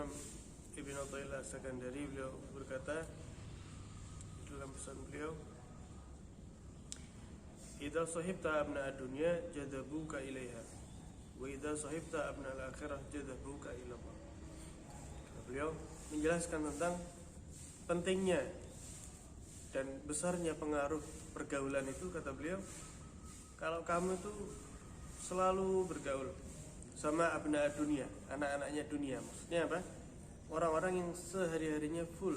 Imam Ibn Athaillah As-Sakandari, beliau berkata dalam pesan beliau, "Idza sahibta abna ad-dunya jadabuka ilaiha, wa idza sahibta abna al-akhirah jadabuka ila Allah." Beliau menjelaskan tentang pentingnya dan besarnya pengaruh pergaulan itu. Kata beliau, kalau kamu itu selalu bergaul sama abna dunia, anak-anaknya dunia, maksudnya apa? Orang-orang yang sehari-harinya full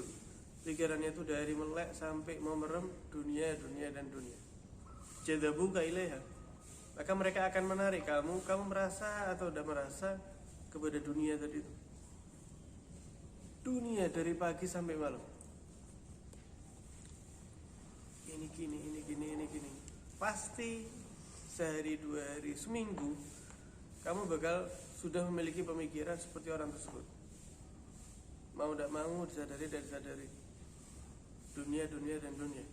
pikirannya itu dari melek sampai mau merem dunia dan dunia. Jadabuka ilaiha, maka mereka akan menarik kamu merasa atau udah merasa kepada dunia tadi itu. Dunia dari pagi sampai malam. Ini gini. Pasti sehari, 2 hari, seminggu kamu bakal sudah memiliki pemikiran seperti orang tersebut. Mau tidak mau, disadari dan disadari. Dunia dan dunia.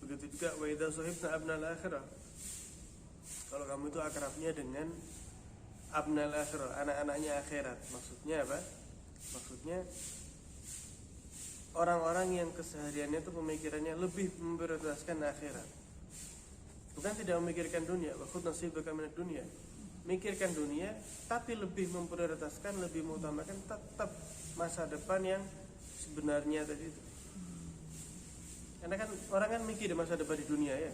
Begitu juga wa idza sahibna abnal akhirah. Kalau kamu itu akrabnya dengan abnal akhirah, anak-anaknya akhirat. Maksudnya apa? Maksudnya orang-orang yang kesehariannya itu pemikirannya lebih memprioritaskan akhirat. Bukan tidak memikirkan dunia, wa khudh nasibaka minad dunya. Mikirkan dunia, tapi lebih memprioritaskan, lebih mengutamakan tetap masa depan yang sebenarnya tadi itu. Karena kan orang kan mikir masa depan di dunia ya.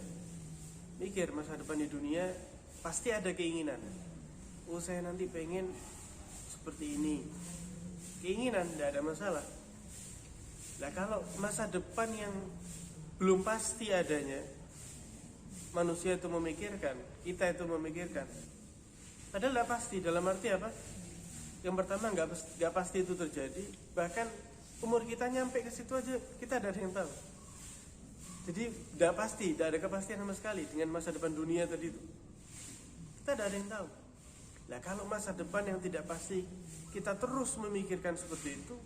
Mikir masa depan di dunia pasti ada keinginan. Oh, saya nanti pengen seperti ini. Keinginan tidak ada masalah. Nah, kalau masa depan yang belum pasti adanya, manusia itu memikirkan, kita itu memikirkan. Padahal tidak pasti, dalam arti apa? Yang pertama nggak pasti itu terjadi. Bahkan umur kita nyampe ke situ aja kita tidak ada yang tahu. Jadi tidak pasti, tidak ada kepastian sama sekali dengan masa depan dunia tadi itu. Kita tidak ada yang tahu. Nah, kalau masa depan yang tidak pasti kita terus memikirkan seperti itu,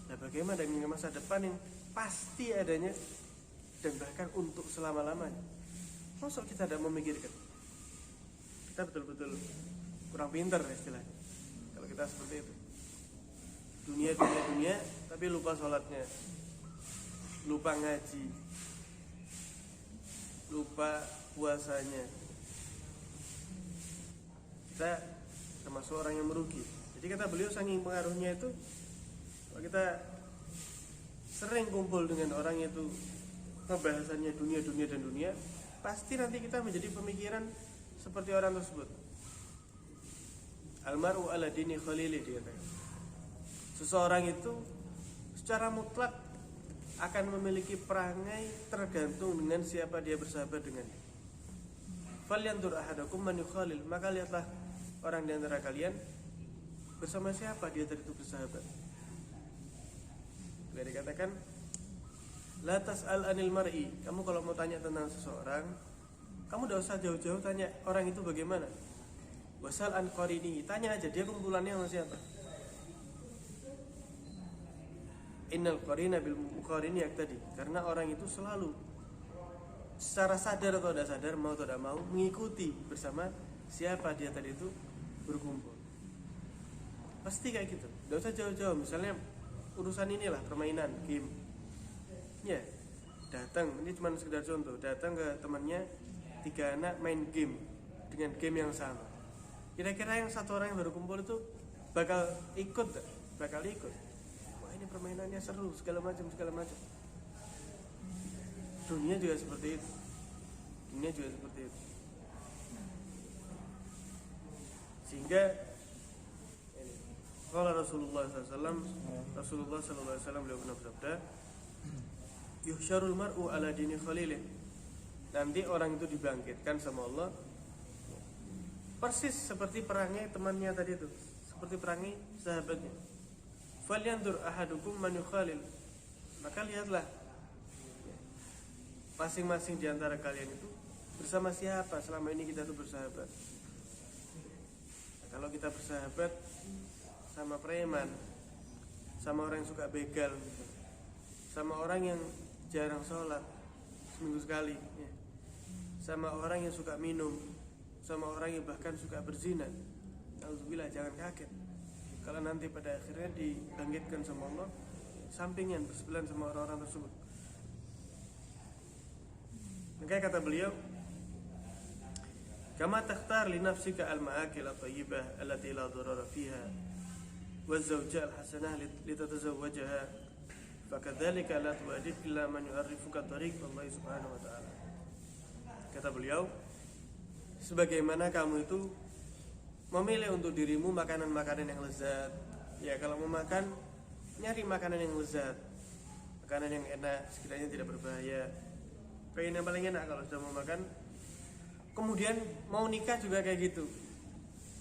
nah bagaimana dengan masa depan yang pasti adanya dan bahkan untuk selama-lamanya? Maksud kita tidak memikirkan? Kita betul-betul kurang pintar istilahnya kalau kita seperti itu. Dunia tapi lupa sholatnya, lupa ngaji, lupa puasanya. Kita termasuk orang yang merugi. Jadi kata beliau, saking pengaruhnya itu, kalau kita sering kumpul dengan orang itu pembahasannya dunia, pasti nanti kita menjadi pemikiran seperti orang tersebut. Almaru ala dini khalili, dia kata. Seseorang itu secara mutlak akan memiliki perangai tergantung dengan siapa dia bersahabat dengannya. Falyandur ahadakum man yukhalil, maka lihatlah orang di antara kalian bersama siapa dia tadi itu bersahabat. Bila dikatakan la tas'al anil mar'i, kamu kalau mau tanya tentang seseorang, kamu tidak usah jauh-jauh tanya orang itu bagaimana. Wasal an qarini, tanya aja dia kumpulannya sama siapa. Innal qarina bil muqarini tadi, karena orang itu selalu secara sadar atau tidak sadar, mau atau tidak mau, mengikuti bersama siapa dia tadi itu berkumpul. Pasti kayak gitu. Tidak usah jauh-jauh. Misalnya urusan inilah, permainan, game. Ya, datang, ini cuma sekedar contoh, datang ke temannya 3 anak main game dengan game yang sama. Kira-kira yang satu orang yang baru kumpul itu bakal ikut. Wah, ini permainannya seru, segala macam. Dunia juga seperti itu. Sehingga kalau Rasulullah SAW beliau pernah bersabda, yuhsyarul mar'u ala dini khalilih. Nanti orang itu dibangkitkan sama Allah persis seperti perangai temannya tadi itu, seperti perangai sahabatnya. Falyandur ahadukum man yukhalil, maka lihatlah masing-masing di antara kalian itu bersama siapa selama ini kita tuh bersahabat. Nah, kalau kita bersahabat sama preman, sama orang yang suka begal gitu, sama orang yang jarang sholat seminggu sekali ya, sama orang yang suka minum, sama orang yang bahkan suka berzina, alhamdulillah, jangan kaget. kalau nanti pada akhirnya dibangkitkan sama Allah, sampingan bersebelahan sama orang-orang tersebut. Makanya kata beliau, kama takhtar li nafsika al-ma'akil at-tayyibah allati la darara fiha wa az-zawja al-hasanah litatazawwajaha fakadzalika la tu'adib illa man yu'arrifuka tariq Allah subhanahu wa ta'ala. Kata beliau, sebagaimana kamu itu memilih untuk dirimu makanan-makanan yang lezat, ya kalau mau makan nyari makanan yang lezat, makanan yang enak, sekiranya tidak berbahaya. Pengen yang paling enak kalau sudah mau makan. Kemudian mau nikah juga kayak gitu,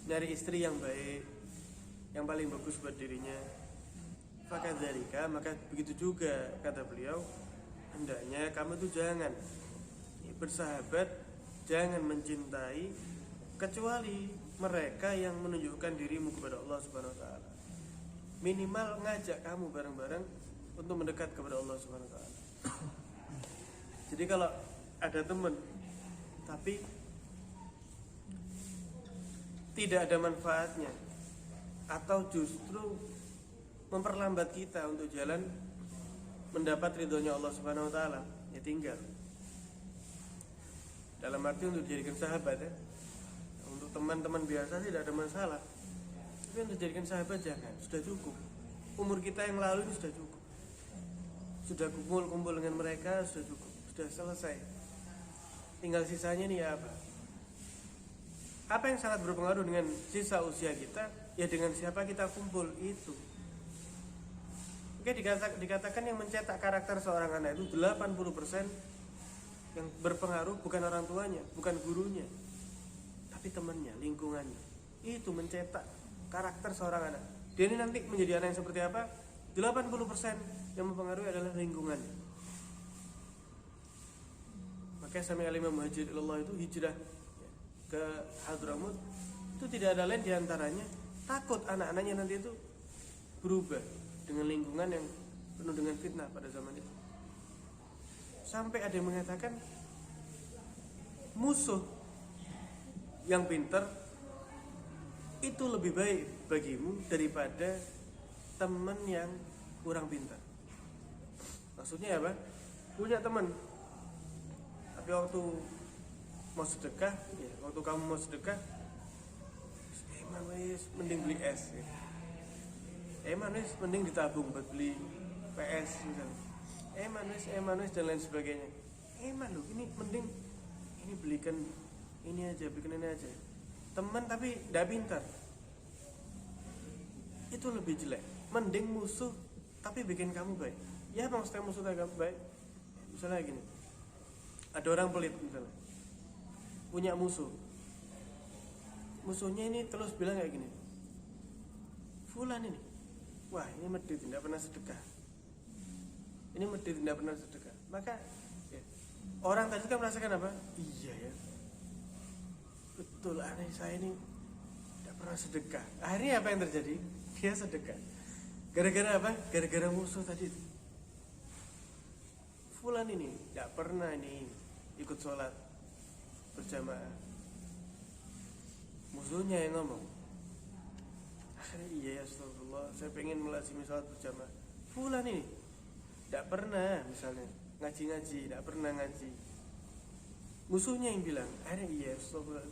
nyari istri yang baik, yang paling bagus buat dirinya. Fakadzalika, maka begitu juga kata beliau, hendaknya kamu itu jangan bersahabat, jangan mencintai kecuali mereka yang menunjukkan dirimu kepada Allah Subhanahu wa taala. Minimal ngajak kamu bareng-bareng untuk mendekat kepada Allah Subhanahu wa taala. Jadi kalau ada teman tapi tidak ada manfaatnya atau justru memperlambat kita untuk jalan mendapat ridhonya Allah Subhanahu wa taala, ya tinggal. Dalam arti untuk dijadikan sahabat ya. Untuk teman-teman biasa tidak ada masalah. Tapi untuk dijadikan sahabat jangan, sudah cukup. Umur kita yang lalu ini sudah cukup. Sudah kumpul-kumpul dengan mereka sudah cukup, sudah selesai. Tinggal sisanya nih apa? Apa yang sangat berpengaruh dengan sisa usia kita? Ya dengan siapa kita kumpul itu. Oke, dikatakan yang mencetak karakter seorang anak itu 80% yang berpengaruh bukan orang tuanya, bukan gurunya, tapi temannya, lingkungannya. Itu mencetak karakter seorang anak. Dia ini nanti menjadi anak yang seperti apa? 80% yang mempengaruhi adalah lingkungannya. Maka Sami Al-Imam Muhajir Ilallah itu hijrah ke Hadramut itu tidak ada lain diantaranya takut anak-anaknya nanti itu berubah dengan lingkungan yang penuh dengan fitnah pada zaman itu. Sampai ada yang mengatakan musuh yang pintar itu lebih baik bagimu daripada teman yang kurang pintar. Maksudnya apa? Punya teman tapi waktu mau sedekah, ya, waktu kamu mau sedekah, mending beli es, ya. Mending ditabung buat beli PS misalnya. Manis dan lain sebagainya. Loh, ini mending ini belikan ini aja, belikan ini aja. Teman tapi tidak pintar, itu lebih jelek. Mending musuh tapi bikin kamu baik. Ya maksudnya musuh tapi kamu baik. Misalnya gini, ada orang pelit misalnya, punya musuh. Musuhnya ini terus bilang kayak gini, fulan ini, wah ini medit tidak pernah sedekah. Ini medit tidak pernah sedekah. Maka ya, orang tadi kan merasakan apa? Iya ya, betul aneh saya ini tidak pernah sedekah. Akhirnya apa yang terjadi? Dia sedekah. Gara-gara apa? Gara-gara musuh tadi itu. Fulan ini tidak pernah ini ikut sholat berjamaah. Musuhnya yang ngomong, akhirnya iya ya astagfirullah, saya pengen melazimi sholat berjamaah. Fulan ini tidak pernah misalnya ngaji-ngaji, tidak pernah ngaji. Musuhnya yang bilang, akhirnya iya astagfirullah,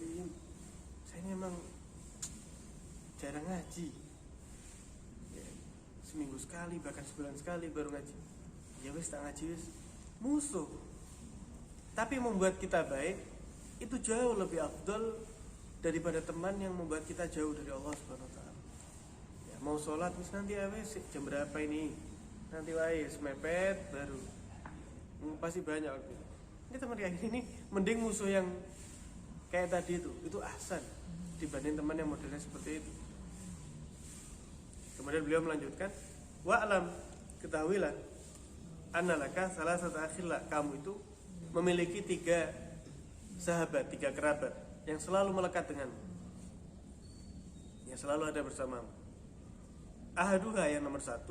saya memang jarang ngaji ya, seminggu sekali bahkan sebulan sekali baru ngaji. Ya wis tak ngaji wis. Musuh tapi membuat kita baik itu jauh lebih afdol daripada teman yang membuat kita jauh dari Allah Subhanahu wa taala. Ya, mau sholat mis nanti wis jam berapa ini? Nanti wae mepet baru. Pasti banyak waktu. Ini teman kayak gini mending musuh yang kayak tadi itu ahsan dibanding teman yang modelnya seperti itu. Kemudian beliau melanjutkan, wa alam, ketahuilah, annalaka salah satu akhirlah, kamu itu memiliki 3 sahabat, 3 kerabat yang selalu melekat denganmu, yang selalu ada bersamamu. Ahaduha, yang nomor 1,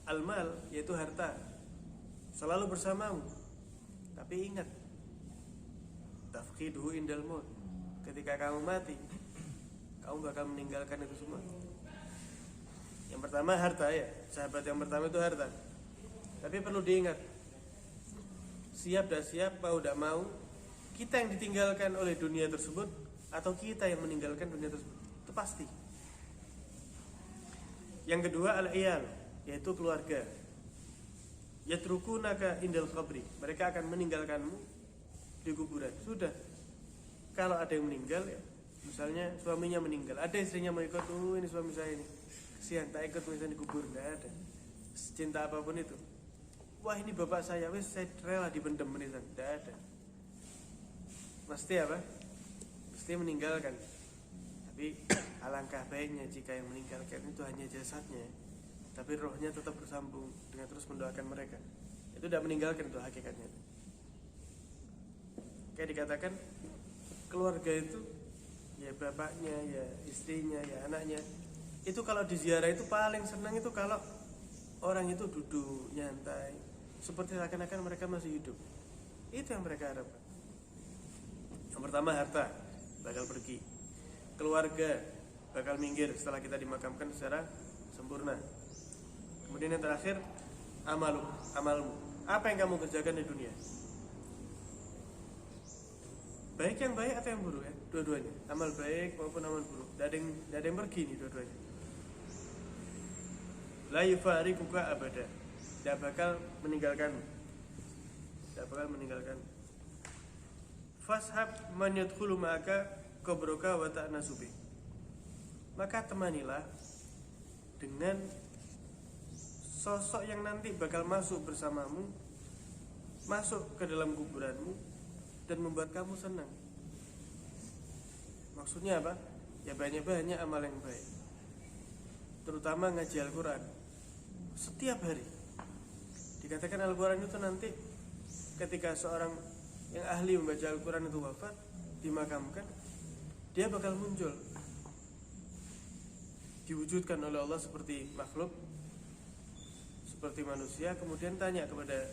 al-mal, yaitu harta, selalu bersamamu. Tapi ingat, tafqiduhu indal maut, ketika kamu mati, kamu bakal meninggalkan itu semua. Yang pertama harta ya, sahabat yang pertama itu harta. Tapi perlu diingat, siap tidak siap, mau tidak mau, kita yang ditinggalkan oleh dunia tersebut atau kita yang meninggalkan dunia tersebut, itu pasti. Yang kedua al-iyal, yaitu keluarga. Yatrukunaka indal qabri, mereka akan meninggalkanmu di kuburan. Sudah, kalau ada yang meninggal ya, misalnya suaminya meninggal, ada istrinya mau ikut, ini suami saya ini, kesian tak ikut misalnya di kubur, nggak ada. Cinta apapun itu, wah ini bapak saya, wes saya rela dipendem menisan, nggak ada. Mesti apa? Mesti meninggalkan. Tapi alangkah baiknya jika yang meninggalkan itu hanya jasadnya, tapi rohnya tetap bersambung dengan terus mendoakan mereka. Itu tidak meninggalkan, itu hakikatnya. Kayak dikatakan keluarga itu ya bapaknya, ya istrinya, ya anaknya. Itu kalau diziarah itu paling senang itu kalau orang itu duduk nyantai, seperti seakan-akan mereka masih hidup. Itu yang mereka harapkan. Yang pertama harta bakal pergi, keluarga bakal minggir setelah kita dimakamkan secara sempurna. Kemudian yang terakhir amalmu. Apa yang kamu kerjakan di dunia? Baik yang baik atau yang buruk ya? Dua-duanya. Amal baik maupun amal buruk. Tidak ada yang pergi nih dua-duanya. La yufariquka abada. Tidak bakal meninggalkanmu. Tidak bakal meninggalkanmu. Fashab man yadkhulu ma'aka qabruka wa ta'nasubi. Maka temanilah dengan sosok yang nanti bakal masuk bersamamu, masuk ke dalam kuburanmu dan membuat kamu senang. Maksudnya apa? Ya banyak-banyak amal yang baik, terutama ngaji Al-Quran setiap hari. Dikatakan Al-Quran itu nanti ketika seorang yang ahli membaca Al-Quran itu wafat, dimakamkan, dia bakal muncul, diwujudkan oleh Allah seperti makhluk, seperti manusia. Kemudian tanya kepada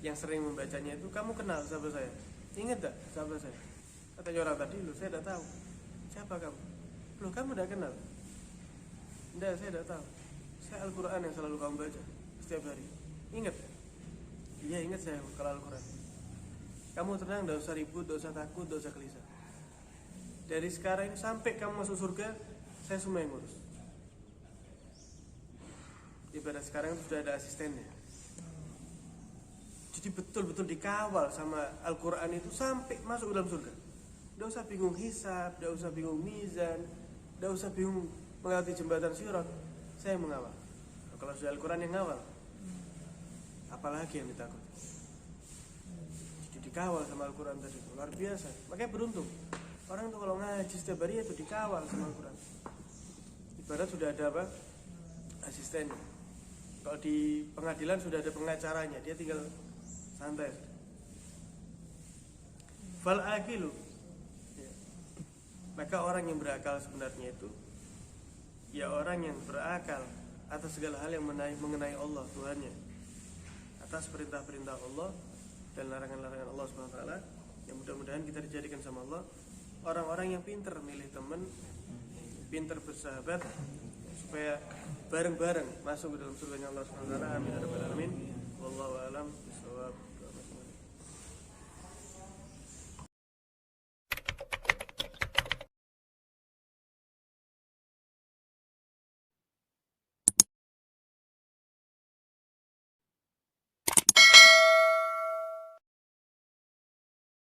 yang sering membacanya itu, kamu kenal sahabat saya? Ingat tak sahabat saya? Kata orang tadi, loh saya tidak tahu. Siapa kamu? Loh kamu tidak kenal? Tidak, saya tidak tahu. Saya Al-Quran yang selalu kamu baca setiap hari. Ingat? Iya ingat saya kalau Al-Quran. Kamu tenang, tidak usah ribut, tidak usah takut, tidak usah gelisah. Dari sekarang ini sampai kamu masuk surga, saya semua yang ngurus. Ibarat sekarang itu sudah ada asistennya. Jadi betul-betul dikawal sama Al-Quran itu sampai masuk ke dalam surga. Tidak usah bingung hisab, tidak usah bingung mizan, tidak usah bingung melewati jembatan sirat. Saya yang mengawal. Kalau sudah Al-Quran yang ngawal, apalagi yang ditakut. Jadi dikawal sama Al-Quran tadi, luar biasa. Makanya beruntung orang itu kalau ngaji setiap hari itu dikawal sama Al-Quran. Ibarat sudah ada apa? Asistennya. Kalau di pengadilan sudah ada pengacaranya, dia tinggal santai. Fal aqilu, ya. Maka orang yang berakal sebenarnya itu ya orang yang berakal atas segala hal yang mengenai Allah Tuhannya, atas perintah-perintah Allah dan larangan-larangan Allah SWT. Yang mudah-mudahan kita dijadikan sama Allah orang-orang yang pintar milih teman, pintar bersahabat, supaya bareng-bareng masuk ke dalam surganya Allah SWT. Amin ya rabbal alamin. Wallahu a'lam bishawab.